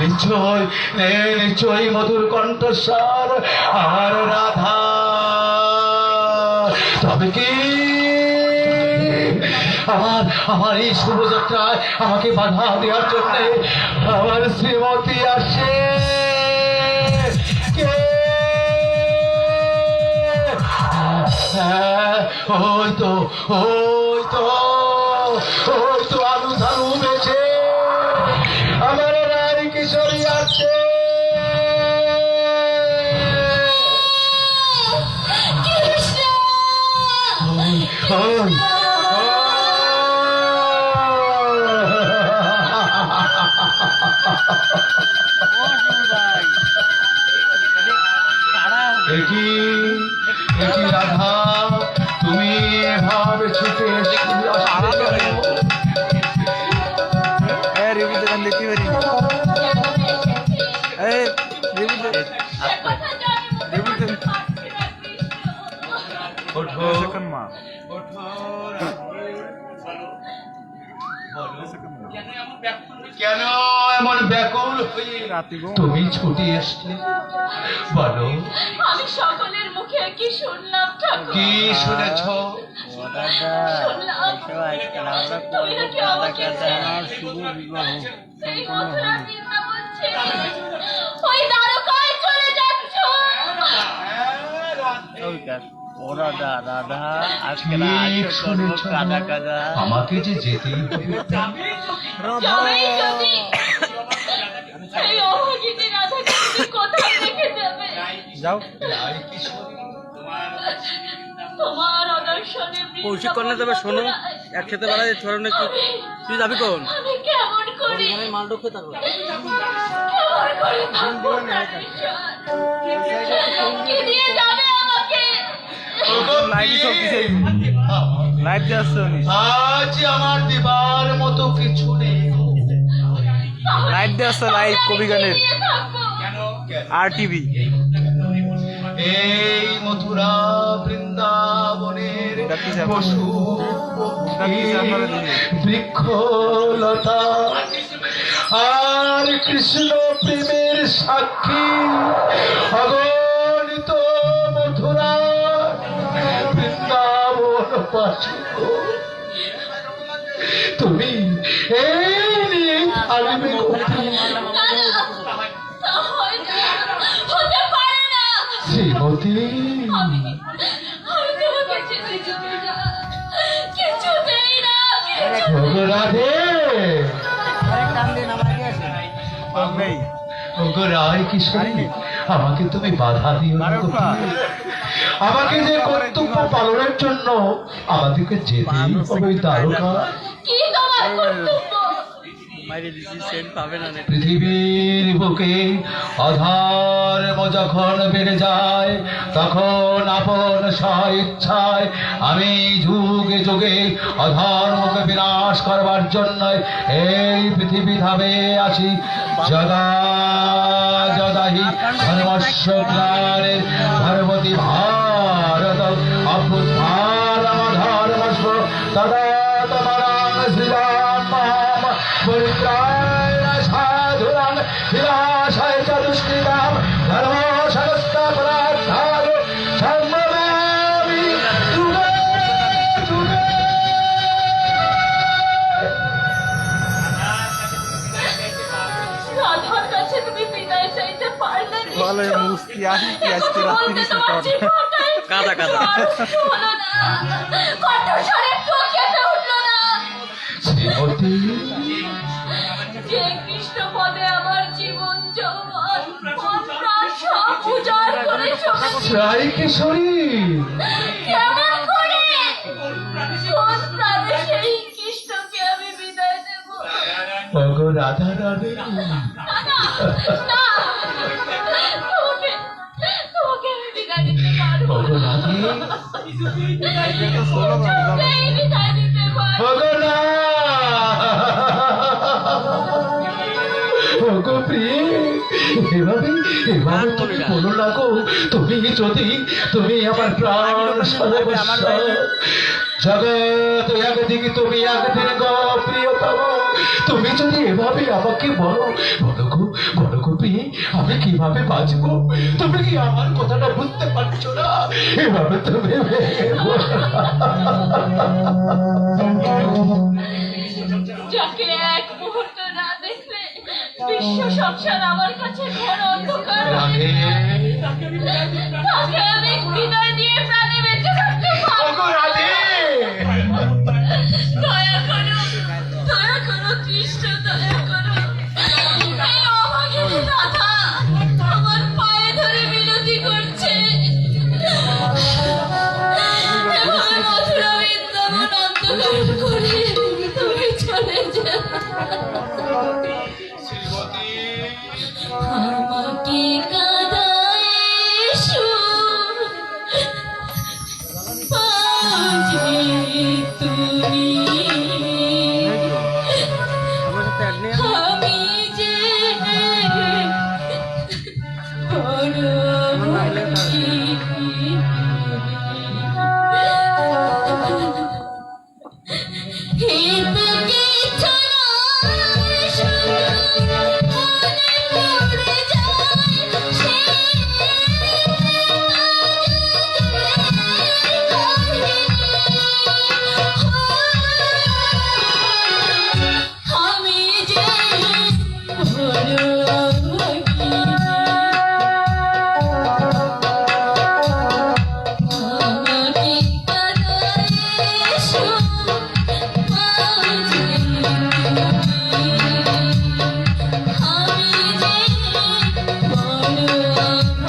নিশ্চয় নিশ্চয়ই মধুর কণ্ঠস্বর আমার রাধা। তবে কি আমার এই শুভযাত্রায় আমাকে বাধা দেওয়ার জন্য আমার শ্রীমতী আসে? কে? ওই তো ওই তো ওই তো আলু ধালু বেছে আমার রানী কিশোরী আছে। ওই একই রাধা, তুমি এভাবে ছুটে কেন এমন ব্যাকুল হয়ে তুমি ছুটে আসলে? বলো, আমি সকলের মুখে কি শুনলাম ঠাকুর? কি শুনেছ? শুনলাম তুমি নাকি আমাকে সেই মথুরা বৃন্দাবন ছেড়ে ওই দ্বারকায় চলে যাচ্ছ। আমাকে যে যেতেই হবে। যাবেই যদি সেই অভাগিনী রাধাকে তুমি কোথায় রেখে যাবে? যাও তোমার অদর্শনে কৌশিক কন্যা যাবে। শোনো, একসাথে বেড়া যেতে পারো নাকি? তুই যাবি কোন? আমি কেমন করি মাল ঢুকে থাকো। কেমন করে থাকবো প্রাণেশ্বর? কে দিয়ে যাবে আমাকে? লাইভই চলতেছে, লাইভ যাচ্ছে। আজ আমার দিবার মতো কিছু নেই। লাইভ যাচ্ছে, লাইভ কবি গানের দিয়ে থাকবো। আর টিভি। এই মথুরা বৃন্দাবনের পশু পক্ষী, বৃক্ষলতা আর কৃষ্ণ প্রেমের সাক্ষী অগণিত মথুরা বৃন্দাবন পাশে তুমি এই নিয়ে থাকবে কোথায়? তা হয় না, হতে পারে না। শ্রীমতী, আমি তোমাকে যেতে দেব না, কিছুতেই না, কিছুতেই না। রাধে রায় কিশোরী, আমাকে তুমি বাধা দিও না। আমাকে যে কর্তব্য পালনের জন্য আমাদেরকে যেতেই হবে দ্বারকা। কি তোমার কর্তব্য? পৃথিবীর বুকে অধর্ম যখন বেড়ে যায়, তখন আপন স্বইচ্ছায় আমি যুগে যুগে অধর্মকে বিনাশ করবার জন্য এই পৃথিবী ধাবে আছি। যদা যদাহি ধর্মস্য গ্লানির ধর্মতি ভারত অভ্যুত্থানম ধর্মস্য তদা তদাং শ্রীরাম পরিত্রায় সাধুরাং বিনাশায় চ দুষ্কৃতাম ধর্ম সংস্থাপনার্থায় সম্ভবামি যুগে যুগে। রাধার কাছে তুমি বিদায় চাইতে পারলে বলে নিশ্চয়। মুস্তি আসি কি আজকে সত্যি রাত্রি বলতে দিছে তোমার তোর। জিহ্বাটাই কাদা কাদা। হলো না, কণ্ঠস্বর একটুও কেটে উঠলো না। শ্রীমতী, যে কৃষ্ণ পদে আমার জীবন যৌবন মন প্রাণ সব উজাড় করে চলেছে, রায় কিশোরী, কেমন করে কোন প্রাণে সেই কৃষ্ণকে আমি বিদায় দেব? ওগো রাধা রাধে। না না না, তোমাকে তোমাকে আমি বিদায় দিতে পারবো ওগো না। রাধে, কিছুতেই বিদায় দিতে পারবো ওগো না, ওগো প্রিয়, এভাবে এভাবে তুমি বলো না গো। তুমি আমার প্রাণ সর্বস্ব, জগৎ একদিকে তুমি একদিন গো প্রিয়তম। তুমি যদি এভাবে আমাকে বলো, বলো গোপী, আমি কিভাবে বাঁচবো? তুমি কি আমার কথাটা বুঝতে পারছো না? এভাবে তুমি ভেঙে পড়ো। যাকে এক মুহূর্ত না দেখলে বিশ্ব সংসার আমার কাছে ঘোর অন্ধকার রাধে, তাকে আমি হৃদয় দিয়ে প্রাণে বেঁচে থাকতে পারবো ওগো রাধে। দয়া করো কৃষ্ণ, দয়া করো। এই অভাগিনী রাধা আমার পায়ে ধরে মিনতি করছে। এভাবে মথুরা বৃন্দাবন অন্ধকার করে তুমি চলে যাও। আমাকে কাঁদায় সুর পাঁচে তুমি, আমার সাথে অ্যাড নেই আমি যে বড় ভাগী। হিত কিছু নয়, শুধু মনে পড়ে যায় সেই আমি যে বড় ভাগী। আমাকে কাঁদায় সুর পাঁচে তুমি, আমি যে বড় ভাগী।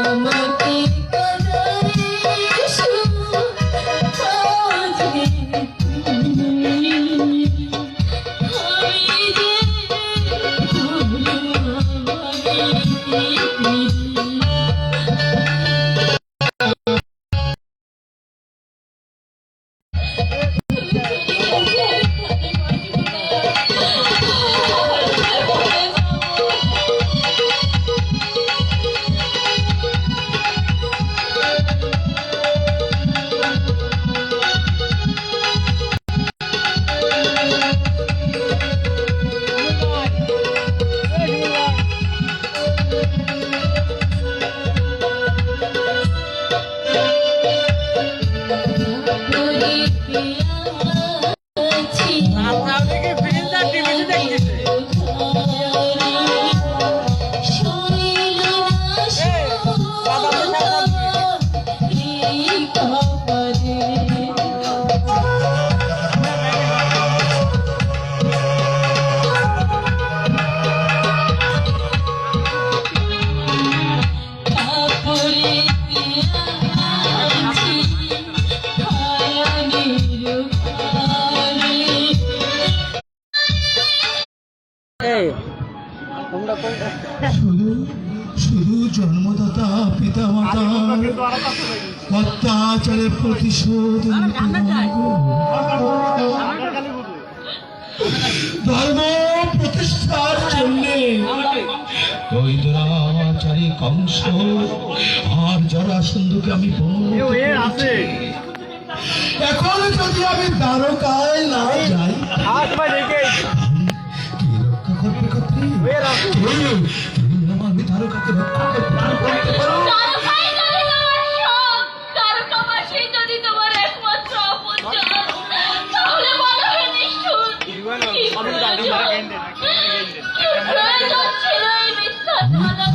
আমাকে এই তোমরা কোনটা শুধু শুধু জন্মদাতা পিতা মাতার অত্যাচারের প্রতিশোধ নিতে পারবো। ধর্ম প্রতিষ্ঠার জন্য ওই দুরাচারী কংস আর জরাসন্ধকে আমি বধ। এখন যদি আমি দ্বারকায় না যাই কে রক্ষা করবে কর্ত্রী? আমি দ্বারকাকে রক্ষা করতে পারবো। তারকাই যদি তোমার সব, তারকাবাসী যদি তোমার একমাত্র আপনজন, তাহলে বলো হে নিষ্ঠুর, কি প্রয়োজন ছিল এই মিথ্যা মিথ্যা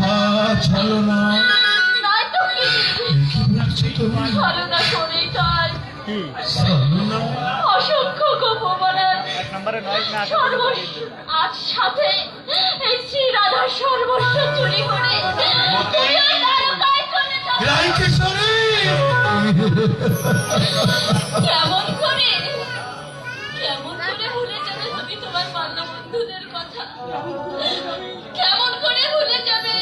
ছলনা নয়তো কি? কি বলছো তুমি? ছলনা করেই তার ছলনা? অসংখ্য গোপমানের আজ সাথে এই শ্রী রাধার সর্বস্ব চুরি করে তুমি ওই দ্বারকায় চলে যাও। রাইকেশ্বরী! কেমন করে ভুলে যাবে তুমি তোমার বাল্যবন্ধুদের কথা? কেমন করে ভুলে যাবে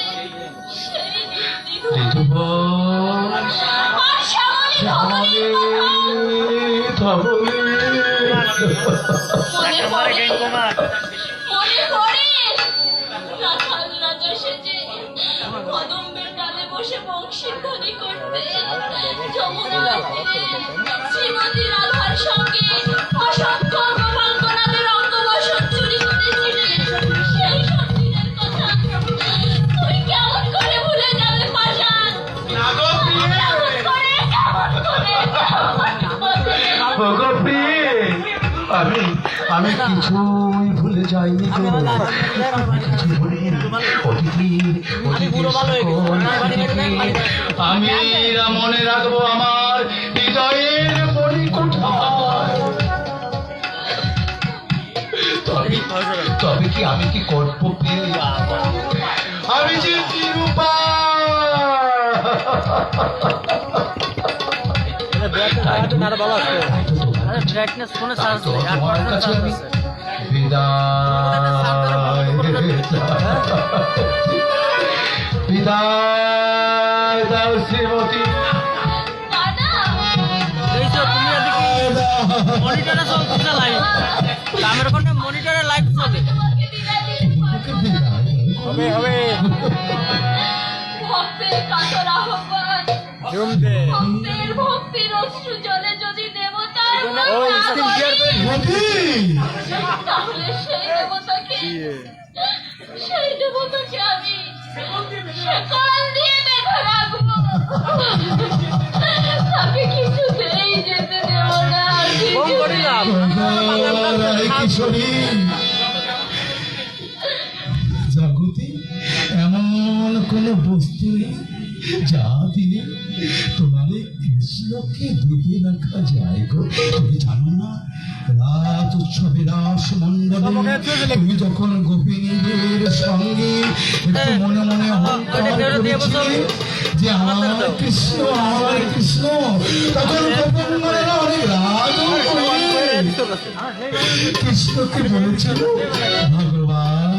সেই নির্দ্বিধ ঋতুপর্ণ, আর শ্যামলী ধবলীর কথা? মনে পড়ে রাখাল রাজা সেজে কদম্বের ডালে বসে বংশীধ্বনি করতে যমুনার তীরে শ্রীমতী রাধার সঙ্গে অসংখ্য গোপালকনাদের অঙ্গবসন চুরি করেছিলেন। সেই সব দিনের কথা তুই কেমন করে ভুলে যাবে পাষাণ? কেমন করে? আমি কিছুই ভুলে যাইনি গো। আমি কিছু ভুলিনি। অতিথির আমি মনে রাখবো আমার হৃদয়ের মণিকোঠায়। তবে কি আমি কি করবো প্রিয়? আমি যে নিরূপা তোমার কাছে আমি বিদায় দাও শ্রীমতী। মনিটরে লাইভ চলে হবে ভক্তের কাতর আহ্বান, ভক্তের ভক্তির অশ্রু জলে যদি দেবতার তাহলে সেই দেবতাকে আমি সেকাল দিয়ে বেঁধে রাখবো। তাকে কিছুতেই যেতে দেব না। কিশোরী জগতে এমন কোন বস্তু নেই যা দিয়ে তোমার কৃষ্ণকে বেঁধে রাখা যায় গো। তুমি জানো না রাত উৎসবে রাস মণ্ডলে তুমি যখন গোপিনীদের সঙ্গে একটু মনে মনে অহংকার করেছিলে যে আমার কৃষ্ণ তখন গোপন মনে অনেক রাগ কৃষ্ণকে বলেছিল ভগবান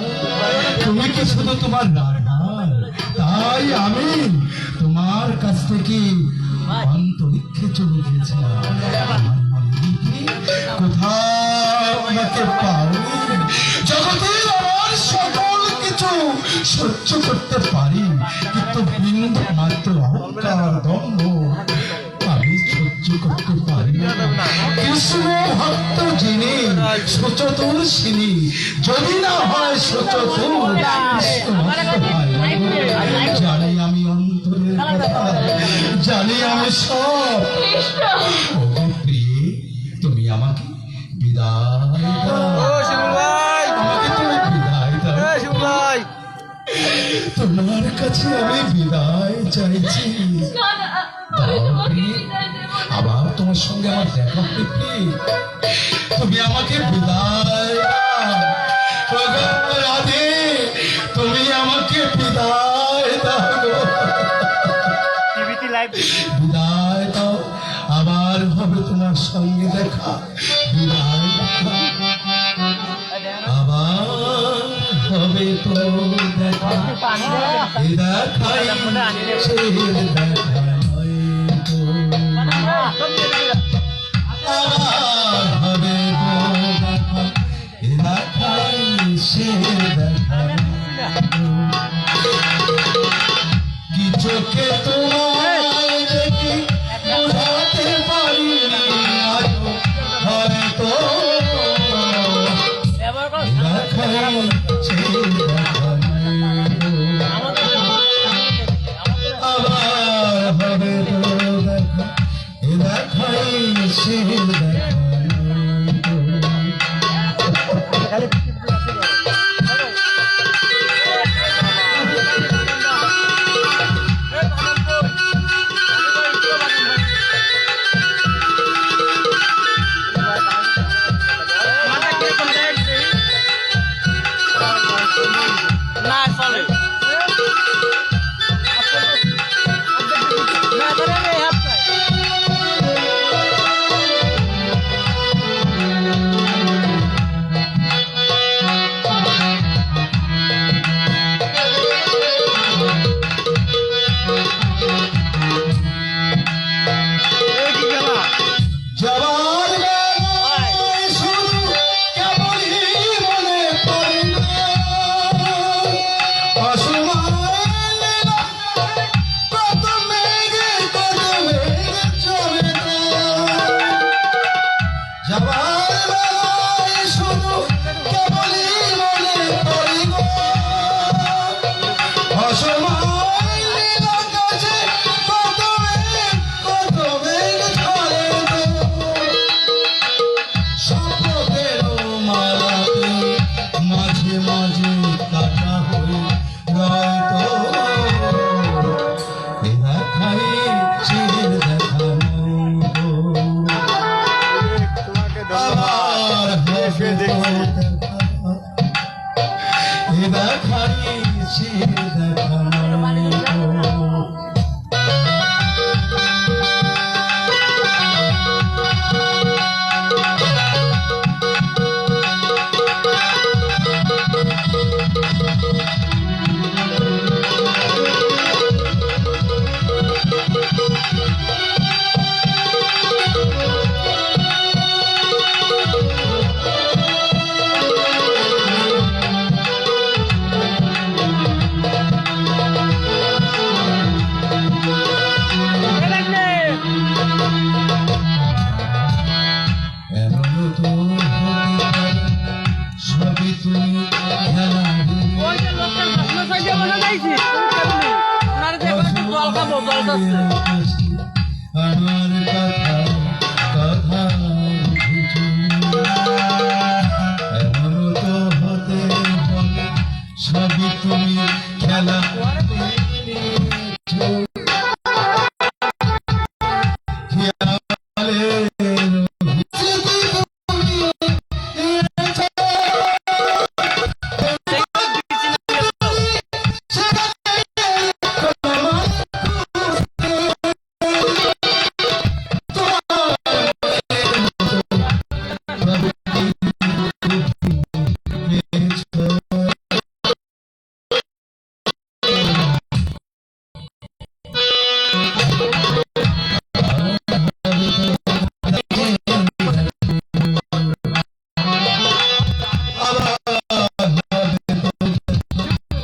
তুমি কি শুধু তোমার রাধার, তাই আমি তোমার কাছ থেকে অন্তরিক্ষে চলে গিয়েছিলাম। আমার মন্দিরকে কোথাও আমাকে পাওনি। জগতে আমার সকল কিছু সহ্য করতে পারি, কিন্তু বিন্দু মাত্র অহংকার দম্ভ আমি সহ্য করতে পারি না। কৃষ্ণ ভক্ত যিনি সচতুর্ষিনী, যদি না হয় সচতুর কৃষ্ণ ভক্ত হয়। জানি আমি অন্তরের কথা, জানি আমি সব। ওগো প্রিয়ে, তুমি আমাকে বিদায় দাও, আমাকে তুমি বিদায় দাও। তোমার কাছে আমি বিদায় চাইছি। আবার তোমার সঙ্গে আমার দেখা হবে প্রিয়ে, তুমি আমাকে বিদায় দাও। ওগো রাধে, তুমি আমাকে বিদায় দাও, বিদায় দাও। আবার হবে তোমার সঙ্গে দেখা, বিদায় দাও। আবার হবে তো দেখা এ দেখাই সে দেখা নয় তো আবার হবে তো দেখা এ দেখাই সে দেখা কি চোখে তোমায় দেখি বোঝাতে পারি আজও হয়তো দেখাই সে দেখা আবার হবে তো দেখা এ দেখাই সে দেখা না চলে যাওয়ার বেলায় শুধু কেবলই মনে পড়ে না অসমান নীরবে কত মেঘে চলে না যাওয়ার বেলায় শুধু কেবলই মনে পড়ে গো অসমান নীরবে কত মেঘ ঝরে গো স্বপ্নেরও মালাতে মাঝে মাঝে কাটা হয়ে রয়তো এ দেখাই চির দেখা আবার হবে তো দেখা এ দেখাই চির দেখা এমন তো হতে পারে সবই তুমি খেলা ওই যে লোকটার ভাষণ সাইডে বসে যাইছি ওনারে দেখো একটু জল খাবো জল খাচ্ছে আমার কথা কথা বুঝো এমন তো হতে পারে সবই তুমি খেলা আবার হবে তো দেখা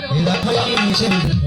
এ দেখাই সে দেখা